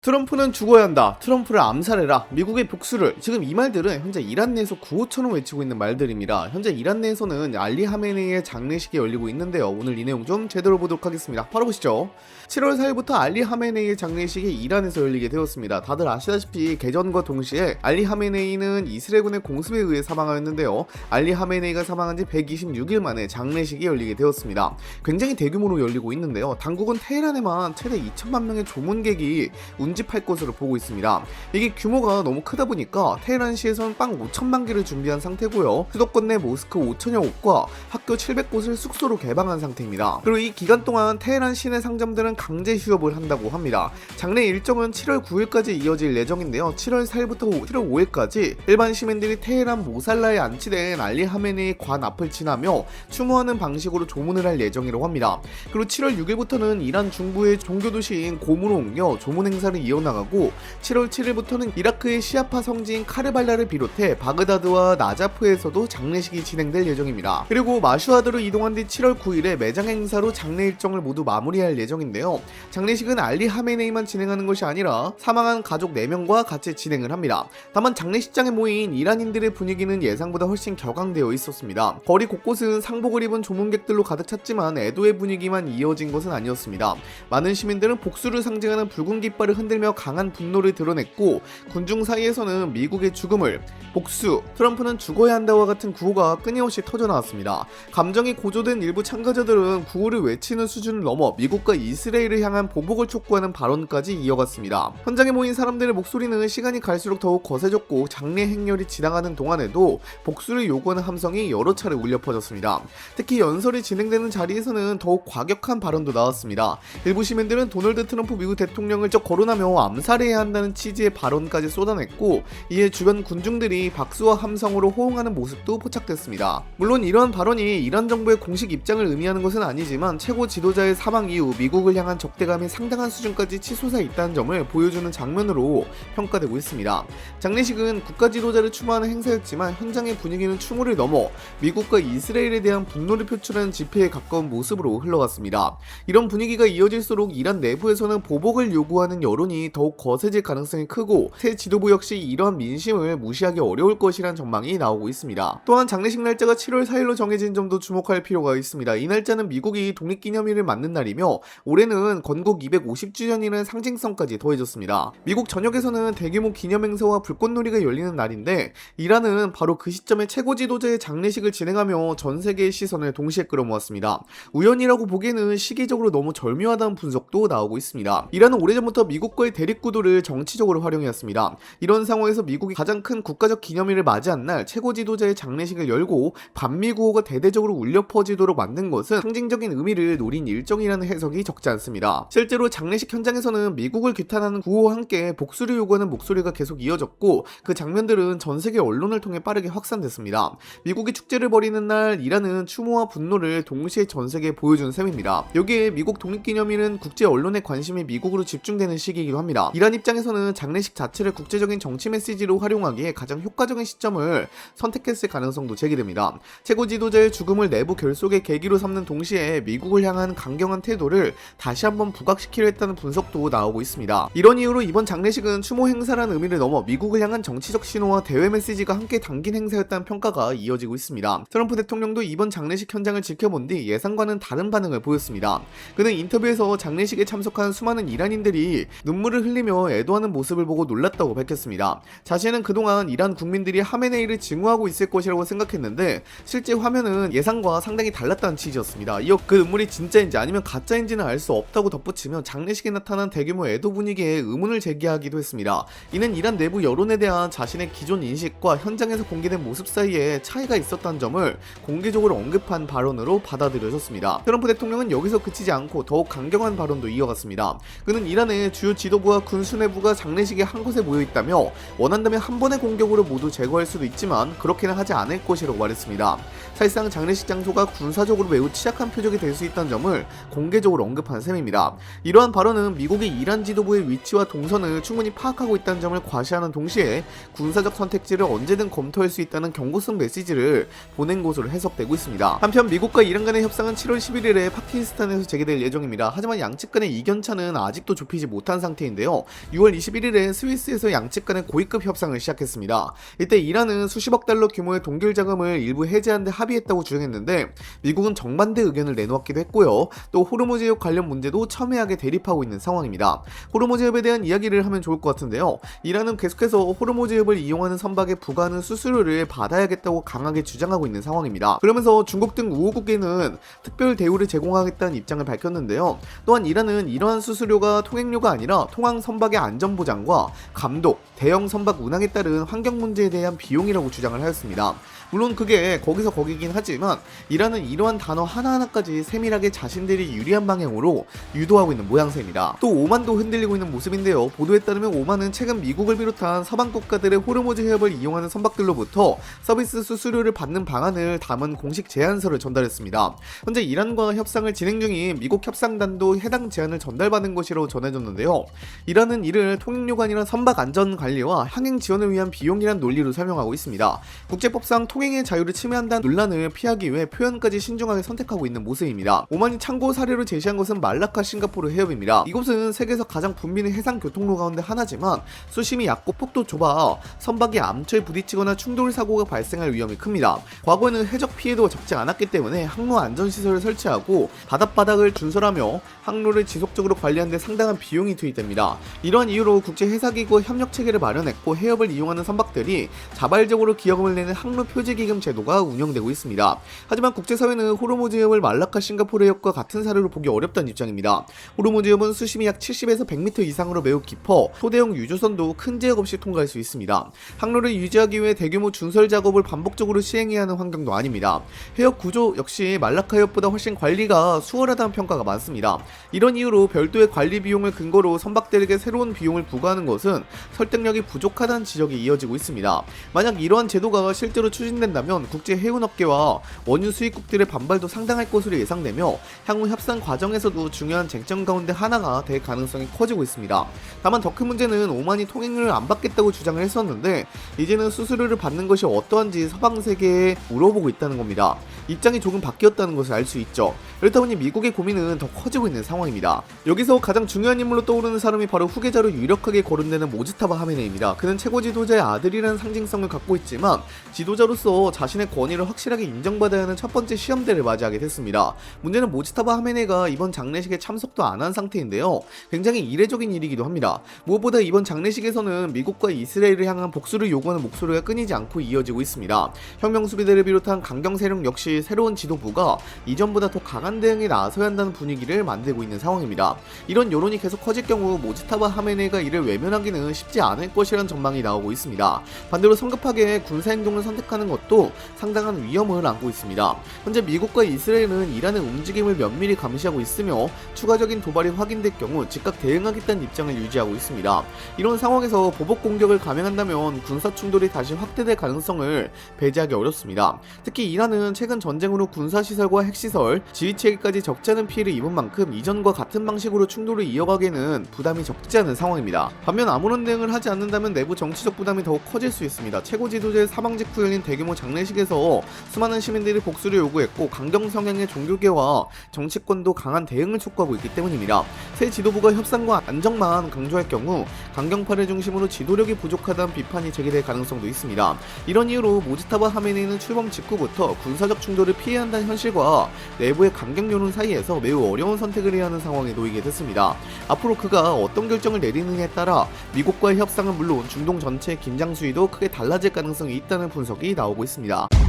트럼프는 죽어야 한다. 트럼프를 암살해라. 미국의 복수를. 지금 이 말들은 현재 이란 내에서 구호처럼 외치고 있는 말들입니다. 현재 이란 내에서는 알리 하메네이의 장례식이 열리고 있는데요. 오늘 이 내용 좀 제대로 보도록 하겠습니다. 바로 보시죠. 7월 4일부터 알리 하메네이의 장례식이 이란에서 열리게 되었습니다. 다들 아시다시피 개전과 동시에 알리 하메네이는 이스라엘군의 공습에 의해 사망하였는데요. 알리 하메네이가 사망한 지 126일 만에 장례식이 열리게 되었습니다. 굉장히 대규모로 열리고 있는데요. 당국은 테헤란에만 최대 2천만 명의 조문객이 운집할 것으로 보고 있습니다. 이게 규모가 너무 크다 보니까 테헤란시에서는 빵 5천만 개를 준비한 상태고요. 수도권 내 모스크 5천여 곳과 학교 700곳을 숙소로 개방한 상태입니다. 그리고 이 기간 동안 테헤란 시내 상점들은 강제 휴업을 한다고 합니다. 장례 일정은 7월 9일까지 이어질 예정인데요. 7월 4일부터 7월 5일까지 일반 시민들이 테헤란 모살라에 안치된 알리 하메네이 관 앞을 지나며 추모하는 방식으로 조문을 할 예정이라고 합니다. 그리고 7월 6일부터는 이란 중부의 종교도시인 곰으로 옮겨 조문 행사를 이어나가고 7월 7일부터는 이라크의 시아파 성지인 카르발라를 비롯해 바그다드와 나자프에서도 장례식이 진행될 예정입니다. 그리고 마슈아드로 이동한 뒤 7월 9일에 매장 행사로 장례 일정을 모두 마무리할 예정인데요. 장례식은 알리 하메네이만 진행하는 것이 아니라 사망한 가족 4명과 같이 진행을 합니다. 다만 장례식장에 모인 이란인들의 분위기는 예상보다 훨씬 격앙되어 있었습니다. 거리 곳곳은 상복을 입은 조문객들로 가득 찼지만 애도의 분위기만 이어진 것은 아니었습니다. 많은 시민들은 복수를 상징하는 붉은 깃발을 흔들며 강한 분노를 드러냈고 군중 사이에서는 미국의 죽음을, 복수, 트럼프는 죽어야 한다와 같은 구호가 끊임없이 터져나왔습니다. 감정이 고조된 일부 참가자들은 구호를 외치는 수준을 넘어 미국과 이스라엘을 향한 보복을 촉구하는 발언까지 이어갔습니다. 현장에 모인 사람들의 목소리는 시간이 갈수록 더욱 거세졌고 장례 행렬이 지나가는 동안에도 복수를 요구하는 함성이 여러 차례 울려 퍼졌습니다. 특히 연설이 진행되는 자리에서는 더욱 과격한 발언도 나왔습니다. 일부 시민들은 도널드 트럼프 미국 대통령을 거론하며 암살해야 한다는 취지의 발언까지 쏟아냈고 이에 주변 군중들이 박수와 함성으로 호응하는 모습도 포착됐습니다. 물론 이러한 발언이 이란 정부의 공식 입장을 의미하는 것은 아니지만 최고 지도자의 사망 이후 미국을 향한 적대감이 상당한 수준까지 치솟아 있다는 점을 보여주는 장면으로 평가되고 있습니다. 장례식은 국가 지도자를 추모하는 행사였지만 현장의 분위기는 추모를 넘어 미국과 이스라엘에 대한 분노를 표출하는 집회에 가까운 모습으로 흘러갔습니다. 이런 분위기가 이어질수록 이란 내부에서는 보복을 요구하는 여론이 더욱 거세질 가능성이 크고 새 지도부 역시 이러한 민심을 무시하기 어려울 것이란 전망이 나오고 있습니다. 또한 장례식 날짜가 7월 4일로 정해진 점도 주목할 필요가 있습니다. 이 날짜는 미국이 독립기념일을 맞는 날이며 올해는 건국 250주년이라는 상징성까지 더해졌습니다. 미국 전역에서는 대규모 기념행사와 불꽃놀이가 열리는 날인데 이란은 바로 그 시점에 최고 지도자의 장례식을 진행하며 전 세계의 시선을 동시에 끌어모았습니다. 우연이라고 보기에는 시기적으로 너무 절묘하다는 분석도 나오고 있습니다. 이란은 오래전부터 미국과의 대립구도를 정치적으로 활용해왔습니다. 이런 상황에서 미국이 가장 큰 국가적 기념일을 맞이한 날 최고 지도자의 장례식을 열고 반미 구호가 대대적으로 울려 퍼지도록 만든 것은 상징적인 의미를 노린 일정이라는 해석이 적지 않습니다. 실제로 장례식 현장에서는 미국을 규탄하는 구호와 함께 복수를 요구하는 목소리가 계속 이어졌고 그 장면들은 전 세계 언론을 통해 빠르게 확산됐습니다. 미국이 축제를 벌이는 날 이란은 추모와 분노를 동시에 전 세계에 보여준 셈입니다. 여기에 미국 독립기념일은 국제 언론의 관심이 미국으로 집중되는 시기이기도 합니다. 이란 입장에서는 장례식 자체를 국제적인 정치 메시지로 활용하기에 가장 효과적인 시점을 선택했을 가능성도 제기됩니다. 최고 지도자의 죽음을 내부 결속의 계기로 삼는 동시에 미국을 향한 강경한 태도를 다시 한번 부각시키려 했다는 분석도 나오고 있습니다. 이런 이유로 이번 장례식은 추모 행사라는 의미를 넘어 미국을 향한 정치적 신호와 대외 메시지가 함께 담긴 행사였다는 평가가 이어지고 있습니다. 트럼프 대통령도 이번 장례식 현장을 지켜본 뒤 예상과는 다른 반응을 보였습니다. 그는 인터뷰에서 장례식에 참석한 수많은 이란인들이 눈물을 흘리며 애도하는 모습을 보고 놀랐다고 밝혔습니다. 자신은 그동안 이란 국민들이 하메네이를 증오하고 있을 것이라고 생각했는데 실제 화면은 예상과 상당히 달랐다는 취지였습니다. 이어 그 눈물이 진짜인지 아니면 가짜인지는 알 수 없다고 덧붙이며 장례식에 나타난 대규모 애도 분위기에 의문을 제기하기도 했습니다. 이는 이란 내부 여론에 대한 자신의 기존 인식과 현장에서 공개된 모습 사이에 차이가 있었다는 점을 공개적으로 언급한 발언으로 받아들여졌습니다. 트럼프 대통령은 여기서 그치지 않고 더욱 강경한 발언도 이어갔습니다. 그는 이란의 주요 지도부와 군 수뇌부가 장례식에 한 곳에 모여 있다며 원한다면 한 번의 공격으로 모두 제거할 수도 있지만 그렇게는 하지 않을 것이라고 말했습니다. 사실상 장례식 장소가 군사적으로 매우 취약한 표적이 될 수 있다는 점을 공개적으로 언급한 셈입니다. 이러한 발언은 미국이 이란 지도부의 위치와 동선을 충분히 파악하고 있다는 점을 과시하는 동시에 군사적 선택지를 언제든 검토할 수 있다는 경고성 메시지를 보낸 것으로 해석되고 있습니다. 한편 미국과 이란 간의 협상은 7월 11일에 파키스탄에서 재개될 예정입니다. 하지만 양측 간의 이견차는 아직도 좁히지 못한 상태입니다. 상태인데요. 6월 21일에 스위스에서 양측 간의 고위급 협상을 시작했습니다. 이때 이란은 수십억 달러 규모의 동결 자금을 일부 해제하는 데 합의했다고 주장했는데 미국은 정반대 의견을 내놓았기도 했고요. 또 호르무즈 해협 관련 문제도 첨예하게 대립하고 있는 상황입니다. 호르무즈 해협에 대한 이야기를 하면 좋을 것 같은데요. 이란은 계속해서 호르무즈 해협을 이용하는 선박에 부과하는 수수료를 받아야겠다고 강하게 주장하고 있는 상황입니다. 그러면서 중국 등 우호국에는 특별 대우를 제공하겠다는 입장을 밝혔는데요. 또한 이란은 이러한 수수료가 통행료가 아니라 통항 선박의 안전보장과 감독, 대형 선박 운항에 따른 환경 문제에 대한 비용이라고 주장을 하였습니다. 물론 그게 거기서 거기긴 하지만 이란은 이러한 단어 하나하나까지 세밀하게 자신들이 유리한 방향으로 유도하고 있는 모양새입니다. 또 오만도 흔들리고 있는 모습인데요. 보도에 따르면 오만은 최근 미국을 비롯한 서방 국가들의 호르무즈 해협을 이용하는 선박들로부터 서비스 수수료를 받는 방안을 담은 공식 제안서를 전달했습니다. 현재 이란과 협상을 진행 중인 미국 협상단도 해당 제안을 전달받은 것이라고 전해졌는데요. 이란은 이를 통행료가 아니라 선박 안전 관리와 항행 지원을 위한 비용이란 논리로 설명하고 있습니다. 국제법상 통행의 자유를 침해한다는 논란을 피하기 위해 표현까지 신중하게 선택하고 있는 모습입니다. 오만이 참고 사례로 제시한 것은 말라카 싱가포르 해협입니다. 이곳은 세계에서 가장 붐비는 해상 교통로 가운데 하나지만 수심이 얕고 폭도 좁아 선박이 암초에 부딪히거나 충돌 사고가 발생할 위험이 큽니다. 과거에는 해적 피해도 적지 않았기 때문에 항로 안전시설을 설치하고 바닥바닥을 준설하며 항로를 지속적으로 관리하는 데 상당한 비용이 투입됩니다. 이러한 이유로 국제해사기구와 협력 체계를 마련했고 해협을 이용하는 선박들이 자발적으로 기여금을 내는 항로 표제기금 제도가 운영되고 있습니다. 하지만 국제사회는 호르무즈 해협을 말라카 싱가포르 해협과 같은 사례로 보기 어렵다는 입장입니다. 호르무즈 해협은 수심이 약 70에서 100m 이상으로 매우 깊어 소대형 유조선도 큰 제약 없이 통과할 수 있습니다. 항로를 유지하기 위해 대규모 준설 작업을 반복적으로 시행해야 하는 환경도 아닙니다. 해협 구조 역시 말라카 해협보다 훨씬 관리가 수월하다는 평가가 많습니다. 이런 이유로 별도의 관리 비용을 근거로 선박들에게 새로운 비용을 부과하는 것은 설득력이 부족하다는 지적이 이어지고 있습니다. 만약 이러한 제도가 실제로 추진된다면 국제 해운업계와 원유 수입국들의 반발도 상당할 것으로 예상되며 향후 협상 과정에서도 중요한 쟁점 가운데 하나가 될 가능성이 커지고 있습니다. 다만 더 큰 문제는 오만이 통행료를 안 받겠다고 주장을 했었는데 이제는 수수료를 받는 것이 어떠한지 서방 세계에 물어보고 있다는 겁니다. 입장이 조금 바뀌었다는 것을 알 수 있죠. 그렇다 보니 미국의 고민은 더 커지고 있는 상황입니다. 여기서 가장 중요한 인물로 떠오르는 사람이 바로 후계자로 유력하게 거론되는 모즈타바 하메네이입니다. 그는 최고 지도자의 아들이라는 상징성을 갖고 있지만 지도자로서 자신의 권위를 확실하게 인정받아야 하는 첫 번째 시험대를 맞이하게 됐습니다. 문제는 모즈타바 하메네이가 이번 장례식에 참석도 안 한 상태인데요. 굉장히 이례적인 일이기도 합니다. 무엇보다 이번 장례식에서는 미국과 이스라엘을 향한 복수를 요구하는 목소리가 끊이지 않고 이어지고 있습니다. 혁명 수비대를 비롯한 강경 세력 역시 새로운 지도부가 이전보다 더 강한 대응에 나서야 한다는 분위기를 만들고 있는 상황입니다. 이런 여론이 계속 커질 경우 모즈타바 하메네이가 이를 외면하기는 쉽지 않을 것이라는 전망이 나오고 있습니다. 반대로 성급하게 군사행동을 선택하는 것도 상당한 위험을 안고 있습니다. 현재 미국과 이스라엘은 이란의 움직임을 면밀히 감시하고 있으며 추가적인 도발이 확인될 경우 즉각 대응하겠다는 입장을 유지하고 있습니다. 이런 상황에서 보복 공격을 감행한다면 군사 충돌이 다시 확대될 가능성을 배제하기 어렵습니다. 특히 이란은 최근 전쟁으로 군사시설과 핵시설, 지휘체계까지 적지 않은 피해를 입은 만큼 이전과 같은 방식으로 충돌을 이어가기에는 부담이 적지 않은 상황입니다. 반면 아무런 대응을 하지 않는다면 내부 정치적 부담이 더욱 커질 수 있습니다. 최고 지도자의 사망 직후 열린 대규모 장례식에서 수많은 시민들이 복수를 요구했고 강경 성향의 종교계와 정치권도 강한 대응을 촉구하고 있기 때문입니다. 새 지도부가 협상과 안정만 강조할 경우 강경파를 중심으로 지도력이 부족하다는 비판이 제기될 가능성도 있습니다. 이런 이유로 모즈타바 하메네이는 출범 직후부터 군사적 충돌을 피해야 한다는 현실과 내부의 강경 여론 사이에서 매우 어려운 선택을 해야 하는 상황에 놓이게 됐습니다. 앞으로 그가 어떤 결정을 내리느냐에 따라 미국과의 협상은 물론 중동 전체의 긴장 수위도 크게 달라질 가능성이 있다는 분석이 나오고 있습니다.